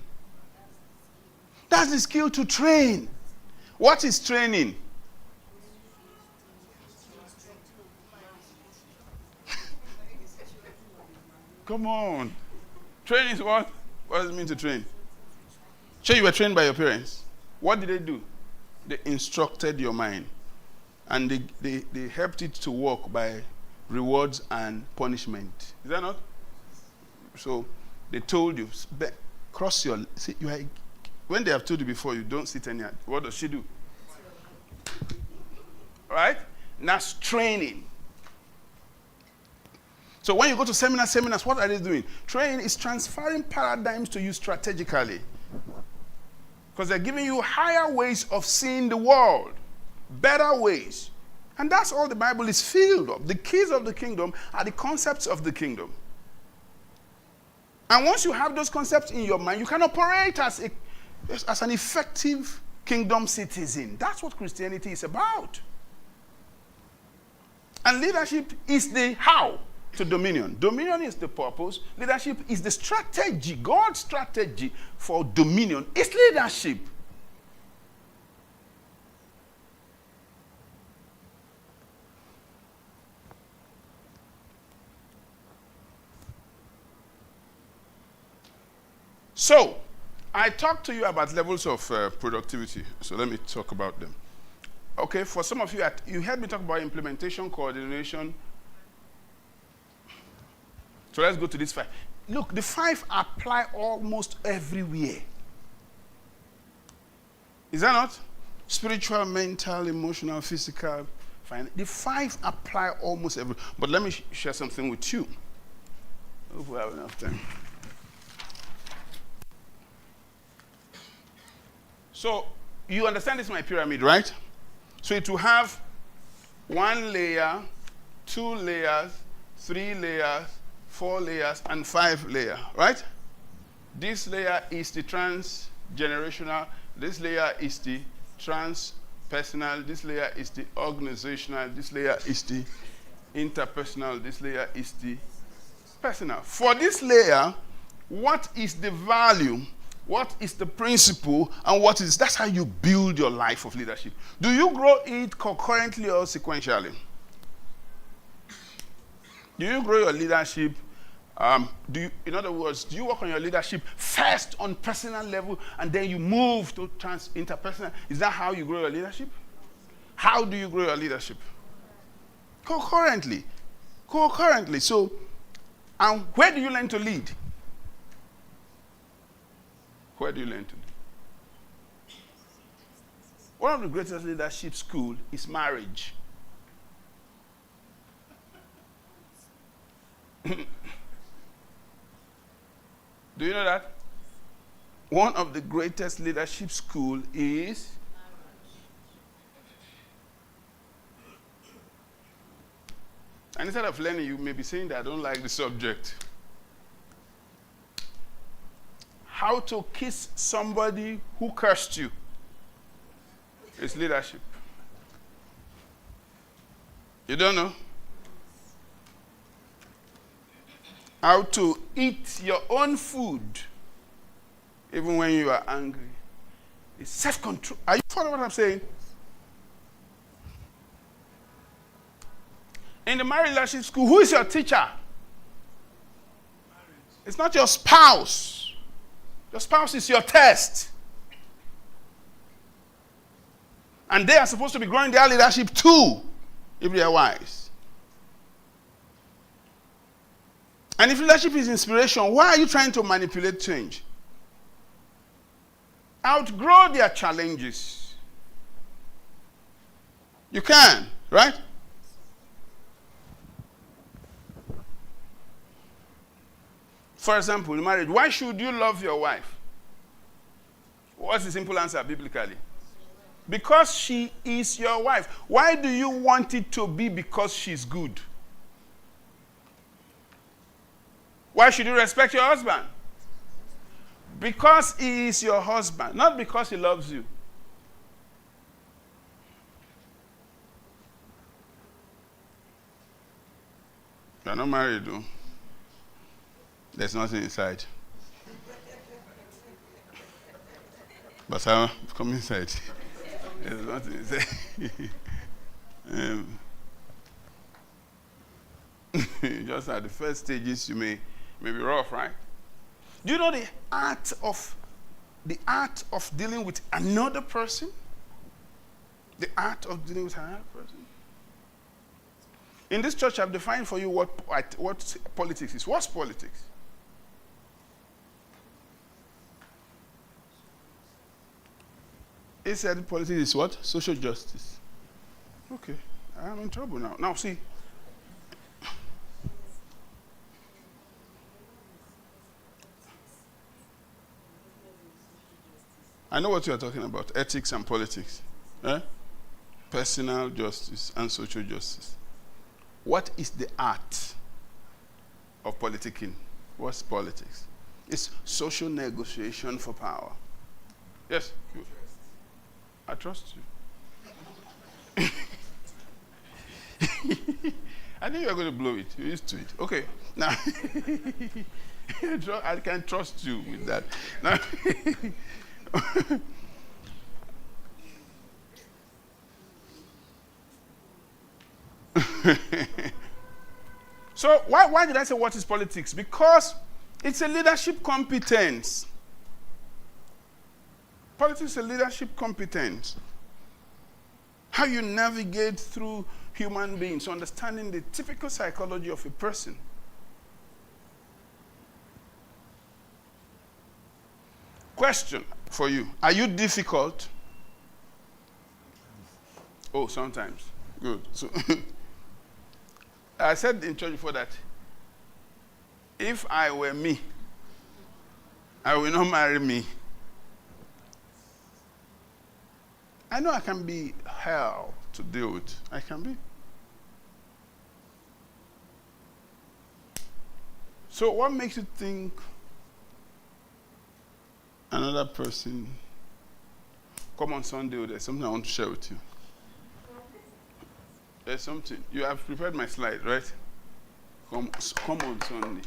That's the skill to train. What is training? Come on. Training is what? What does it mean to train? Sure, you were trained by your parents. What did they do? They instructed your mind. And they helped it to work by rewards and punishment. Is that not? So they told you, cross your, see, you are, when they have told you before, you don't sit any, what does she do? Right? That's training. So when you go to seminars, what are they doing? Training is transferring paradigms to you strategically. Because they're giving you higher ways of seeing the world, better ways. And that's all the Bible is filled of. The keys of the kingdom are the concepts of the kingdom. And once you have those concepts in your mind, you can operate as an effective kingdom citizen. That's what Christianity is about. And leadership is the how to dominion. Dominion is the purpose. Leadership is the strategy. God's strategy for dominion is leadership. So, I talked to you about levels of productivity. So let me talk about them. Okay, for some of you, you heard me talk about implementation, coordination. So let's go to these 5. Look, the 5 apply almost everywhere. Is that not? Spiritual, mental, emotional, physical, finance. The 5 apply almost everywhere. But let me share something with you. If we have enough time. So you understand this is my pyramid, right? So it will have one layer 2 layers, 3 layers, 4 layers, and 5 layers, right? This layer is the transgenerational. This layer is the transpersonal. This layer is the organizational. This layer is the interpersonal. This layer is the personal. For this layer, what is the value? What is the principle? And what is, that's how you build your life of leadership. Do you grow it concurrently or sequentially? Do you grow your leadership? In other words, do you work on your leadership first on personal level and then you move to interpersonal? Is that how you grow your leadership? How do you grow your leadership? Concurrently. Concurrently. So, and where do you learn to lead? Where do you learn to lead? One of the greatest leadership schools is marriage. Do you know that? One of the greatest leadership school is and instead of learning, you may be saying that I don't like the subject. How to kiss somebody who cursed you is leadership. You don't know? How to eat your own food even when you are angry. It's self-control. Are you following what I'm saying? In the marriage leadership school, who is your teacher? It's not your spouse. Your spouse is your test. And they are supposed to be growing their leadership too, if they are wise. And if leadership is inspiration, why are you trying to manipulate change? Outgrow their challenges. You can, right? For example, in marriage, why should you love your wife? What's the simple answer biblically? Because she is your wife. Why do you want it to be because she's good? Why should you respect your husband? Because he is your husband, not because he loves you. You are not married, though. There's nothing inside. But I'll come inside. There's nothing inside. Just at the first stages, you may be rough, right? Do you know the art of dealing with another person? The art of dealing with another person. In this church, I've defined for you what politics is. What's politics? He said politics is what? Social justice. Okay, I'm in trouble now. Now see. I know what you are talking about, ethics and politics. Personal justice and social justice. What is the art of politicking? What's politics? It's social negotiation for power. Yes? I trust you. I think you're going to blow it. You're used to it. Okay. Now, I can trust you with that. Now, so why did I say what is politics? Because it's a leadership competence. Politics is a leadership competence. How you navigate through human beings, understanding the typical psychology of a person. Question for you. Are you difficult? Oh, sometimes. Good. So I said in church before that if I were me, I will not marry me. I know I can be hell to deal with. I can be. So what makes you think another person come on Sunday? There's something I want to share with you. There's something. You have prepared my slide, right? Come on Sunday.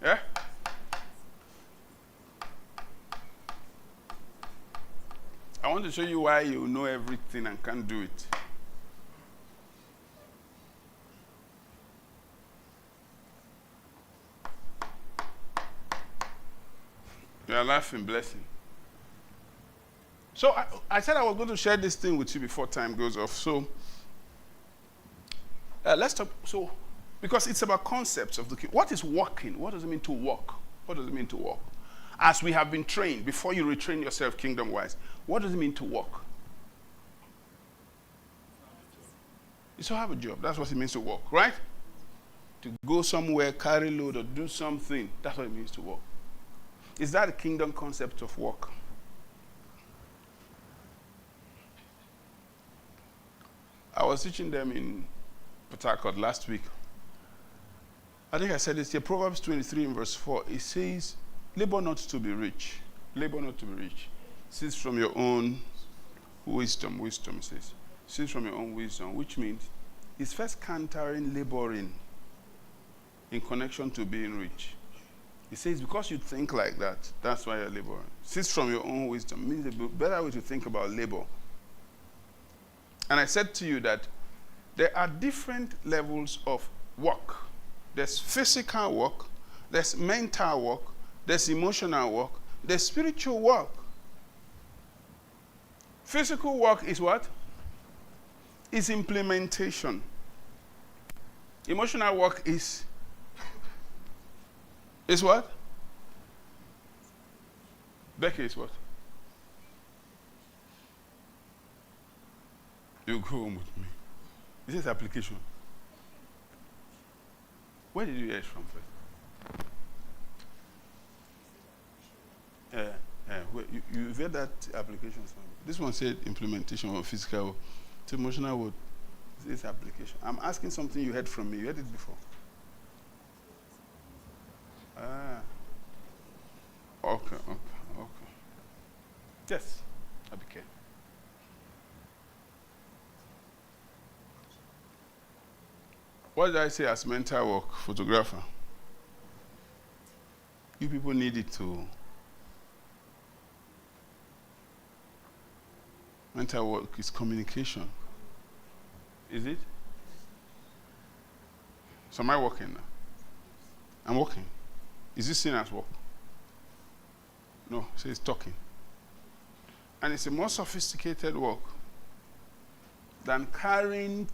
Yeah? I want to show you why you know everything and can't do it. You are laughing, blessing. So I said I was going to share this thing with you before time goes off. So let's talk. So because it's about concepts of the kingdom. What is walking? What does it mean to walk? What does it mean to walk? As we have been trained, before you retrain yourself kingdom-wise, what does it mean to walk? You still have a job. That's what it means to walk, right? To go somewhere, carry load, or do something. That's what it means to walk. Is that a kingdom concept of work? I was teaching them in Port Harcourt last week. I think I said this here. Proverbs 23 in verse 4. It says, labor not to be rich. Labor not to be rich. Cease from your own wisdom. Wisdom says. Cease from your own wisdom, which means it's first countering laboring in connection to being rich. He says, because you think like that, that's why you're laboring. Cease from your own wisdom means a better way to think about labor. And I said to you that there are different levels of work. There's physical work, there's mental work, there's emotional work, there's spiritual work. Physical work is what? Is implementation. Emotional work is what? Becky is what? You go home with me. Is this application? Where did you hear it from first? You read that application somewhere. This one said implementation of physical work. It's emotional work. This application. I'm asking something you heard from me. You heard it before. Okay. Yes, Abike. What did I say as mental work, photographer? You people need it to. Mental work is communication. Is it? So am I working now? I'm working. Is this seen as work? No, so it's talking. And it's a more sophisticated work than carrying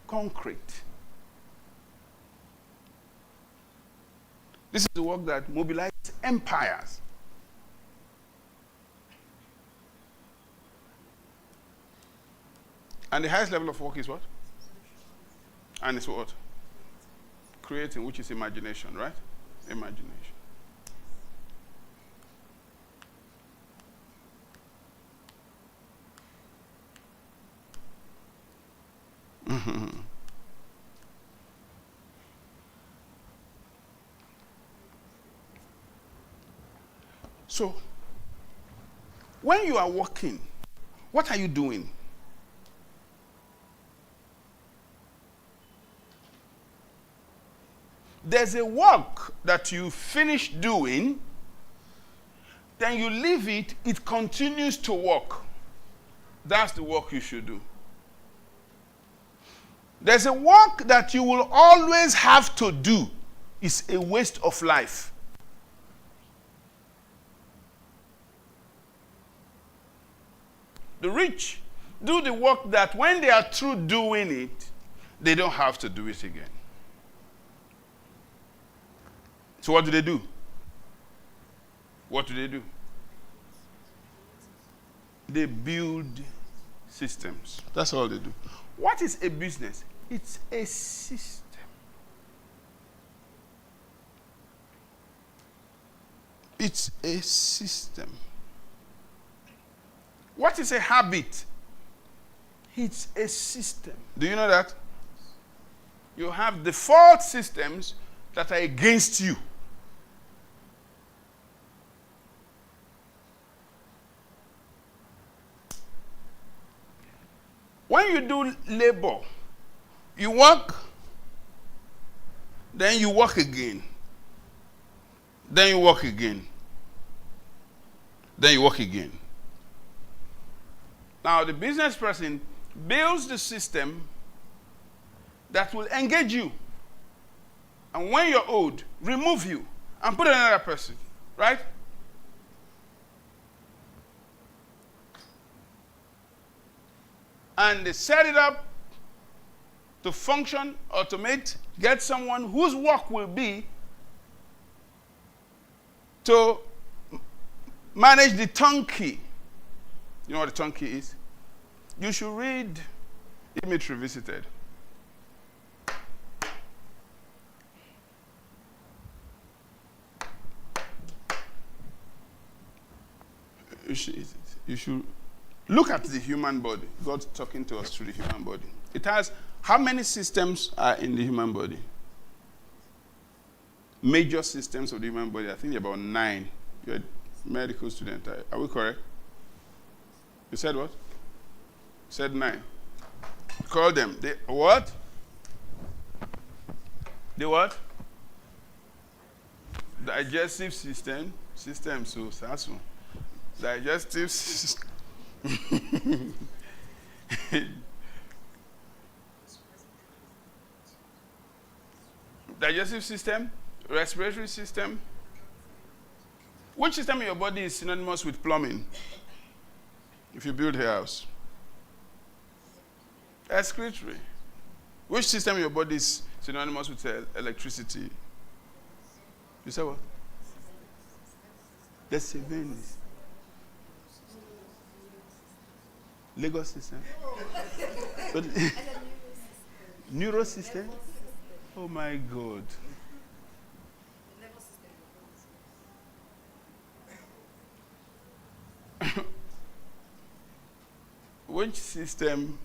concrete. This is the work that mobilizes empires. And the highest level of work is what? And it's what? Creating, which is imagination, right? Imagination. So, when you are working, what are you doing? There's a work that you finish doing, then you leave it, it continues to work. That's the work you should do. There's a work that you will always have to do. It's a waste of life. The rich do the work that when they are through doing it, they don't have to do it again. So what do they do? What do they do? They build systems. That's all they do. What is a business? It's a system. It's a system. What is a habit? It's a system. Do you know that? You have default systems that are against you. When you do labor, you work, then you work again. Then you work again. Then you work again. Now, the business person builds the system that will engage you. And when you're old, remove you and put another person. Right? And they set it up to function, automate, get someone whose work will be to manage the turnkey. You know what the turnkey is? You should read Image Revisited. You should look at the human body. God's talking to us through the human body. It has, how many systems are in the human body? Major systems of the human body, I think about 9. You're a medical student. Are we correct? You said what? You said 9. Call them. The what? The what? Digestive system. So that's one. Digestive system. Digestive system, respiratory system. Which system in your body is synonymous with plumbing? If you build a house. Excretory. Which system in your body is synonymous with electricity? You said what? The seven. Lagos system. Neuro system? Oh my God. Which system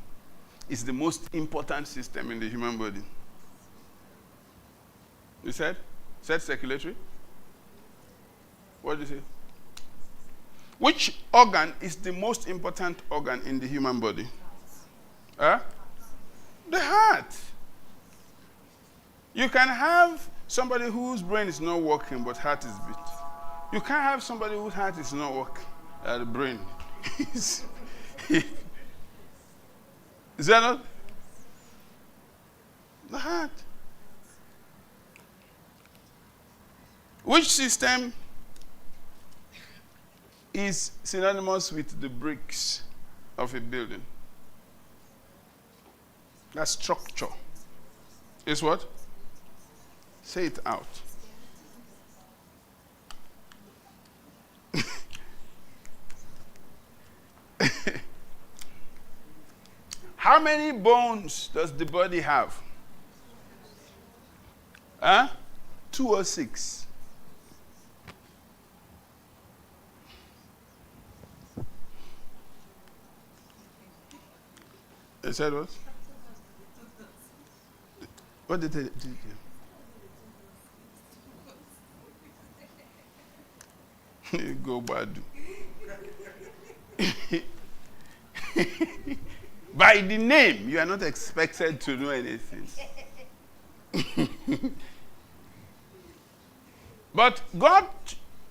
is the most important system in the human body? You said? Said circulatory? What did you say? Which organ is the most important organ in the human body? Huh? The heart. You can have somebody whose brain is not working, but heart is beat. You can't have somebody whose heart is not working, the brain. Is that not? The heart. Which system is synonymous with the bricks of a building? That structure. Is what? Say it out. How many bones does the body have? Huh? 2 or 6. They said what? What did they do? Go Badu. By the name, you are not expected to know anything. But God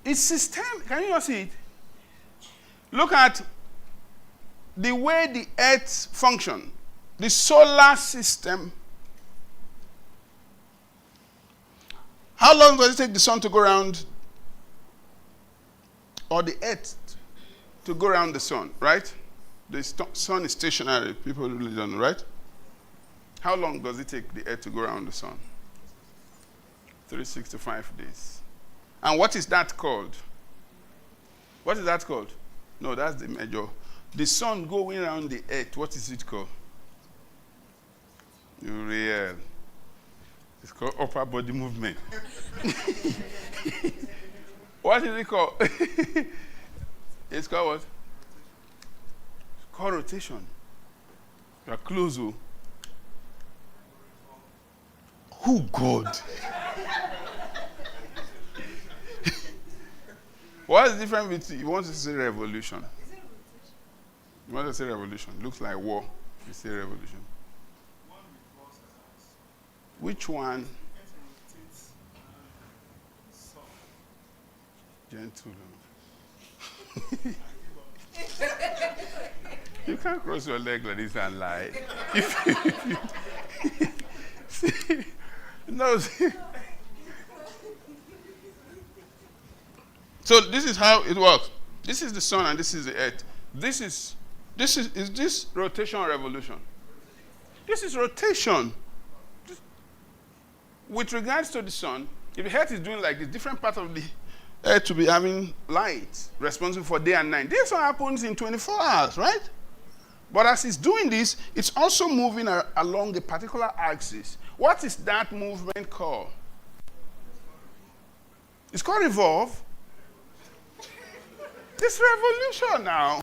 is system. Can you not see it? Look at the way the earth functions. The solar system. How long does it take the sun to go around, or the earth to go around the sun, right? The sun is stationary. People really don't know, right? How long does it take the earth to go around the sun? 365 days. And what is that called? What is that called? No, that's the major. The sun going around the earth, what is it called? Real. It's called upper body movement. What is it called? It's called what? It's called rotation. You are close. Oh God. What's the difference between, you want to say revolution? You want to say revolution? Looks like war. You say revolution. Which one? Gentle. You can't cross your leg like this and lie. No. So this is how it works. This is the sun and this is the earth. Is this rotation or revolution? This is rotation. With regards to the sun, if the earth is doing like this, different part of the earth to be having light, responsible for day and night. This one happens in 24 hours, right? But as it's doing this, it's also moving along a particular axis. What is that movement called? It's called revolve. It's revolution now.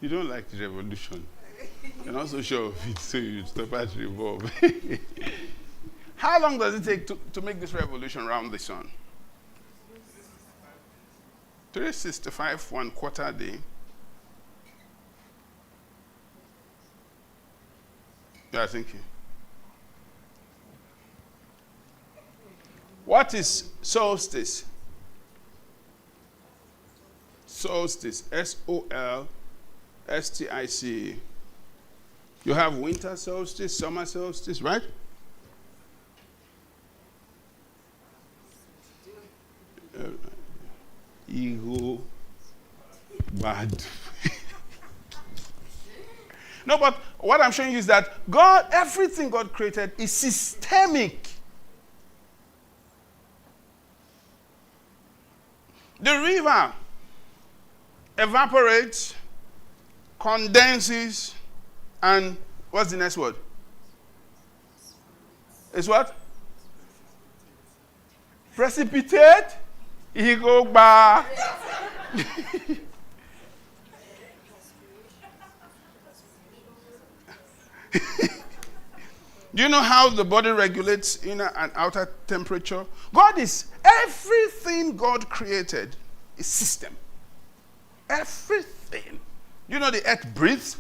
You don't like the revolution. You're not so sure of it, so you stop at revolve. How long does it take to make this revolution around the sun? 365, 1/4 a day. Yeah, thinking. What is solstice? Solstice. SOLSTICE. You have winter solstice, summer solstice, right? Ego bad. No, but what I'm showing you is that God, everything God created is systemic. The river evaporates, condenses, and what's the next word? It's what? Precipitate. Ego ba. Do you know how the body regulates inner and outer temperature? Everything God created is system. Everything. You know the earth breathes?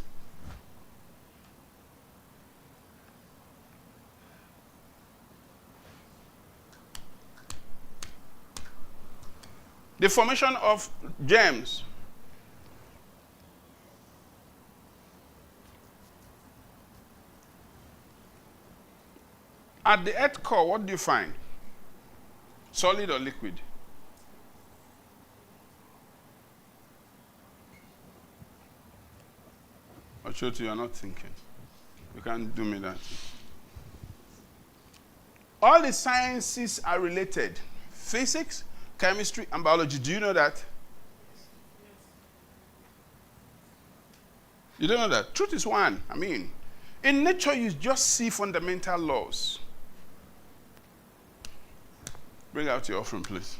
The formation of germs. At the earth core, what do you find? Solid or liquid? I'll show you, you're not thinking. You can't do me that. All the sciences are related. Physics, chemistry, and biology. Do you know that? You don't know that? Truth is one. I mean, in nature, you just see fundamental laws. Bring out your offering, please.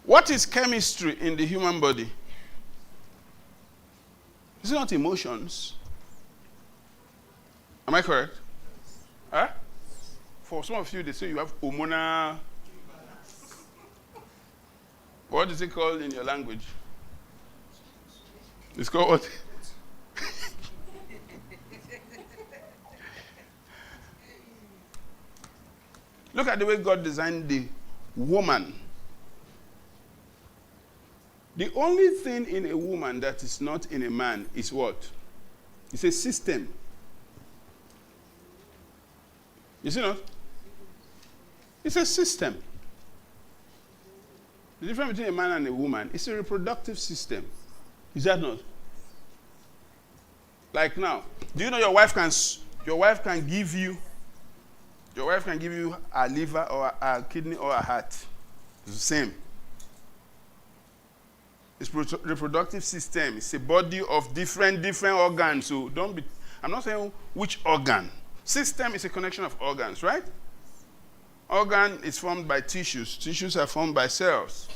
What is chemistry in the human body? Is it not emotions? Am I correct? Huh? For some of you, they say you have hormonal. What is it called in your language? It's called what? Look at the way God designed the woman. The only thing in a woman that is not in a man is what? It's a system. You see not? It's a system. The difference between a man and a woman is a reproductive system. Is that not? Like now, do you know your wife can give you a liver or a kidney or a heart? It's the same. It's reproductive system. It's a body of different organs. So I'm not saying which organ. System is a connection of organs, right? Organ is formed by tissues. Tissues are formed by cells.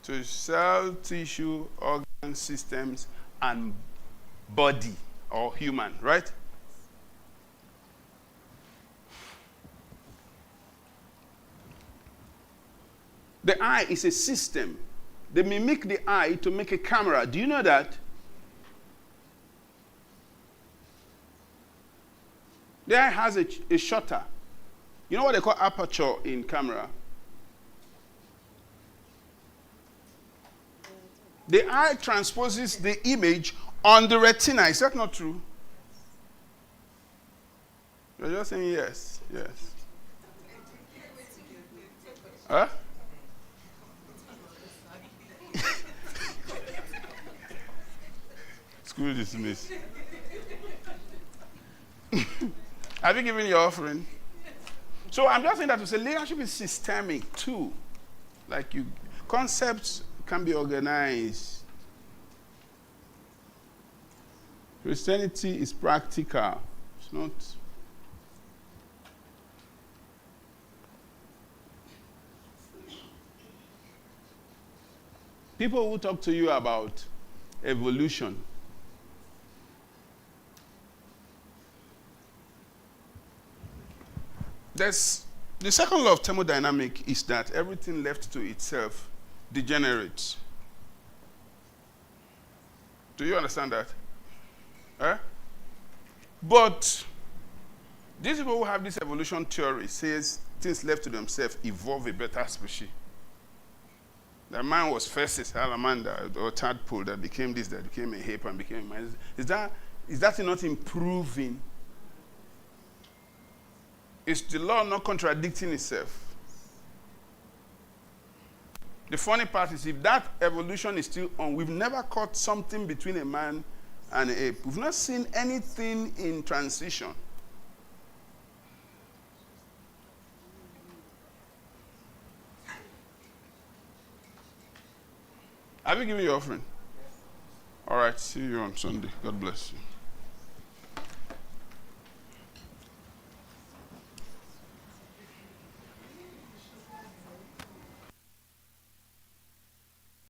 So cell, tissue, organ. systems and body or human, right? The eye is a system. They mimic the eye to make a camera. Do you know that? The eye has a shutter. You know what they call aperture in camera? The eye transposes the image on the retina. Is that not true? You're just saying yes, yes. Huh? School dismissed. Have you given your offering? So I'm just saying that to say leadership is systemic too. Like concepts can be organized. Christianity is practical. It's not. People who talk to you about evolution, the second law of thermodynamics is that everything left to itself degenerates. Do you understand that? Eh? But these people who have this evolution theory says things left to themselves evolve a better species. The man was first a salamander or tadpole that became this, that became a ape and became a man. Is that not improving? Is the law not contradicting itself? The funny part is if that evolution is still on, we've never caught something between a man and an ape. We've not seen anything in transition. Have you given your offering? All right, see you on Sunday. God bless you.